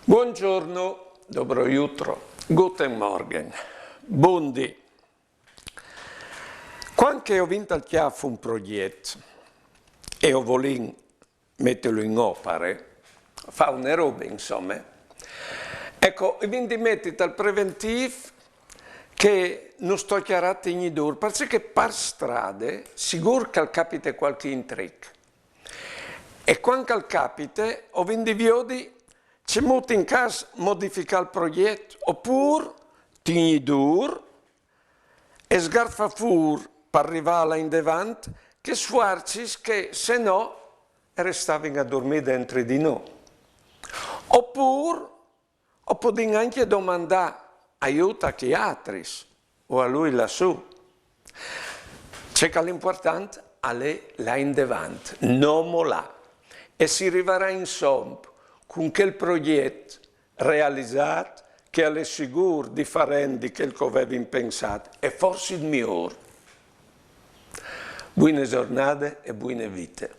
Buongiorno, dobro jutro, guten morgen, buondì. Quando ho vinto il chiaffo un progetto e ho voluto metterlo in opera, fa una roba insomma, ecco, quindi mettete al preventivo che non sto chiarando in dur, perché per strade sicuro che capita qualche intrico. E quando capita, ho vinto viodi c'è molto in caso modificare il progetto, oppure tieni dur e sgarfa fuori per arrivare in davanti, che sforzi che se no restavano a dormire dentro di noi. Oppure, o potete anche domandare aiuto a chi altri, o a lui lassù. C'è che l'importante è là in davanti, non mollare. E si arriverà insomma con quel progetto realizzato che è sicuro differente che il che avevi pensato e forse il migliore. Buone giornate e buone vite.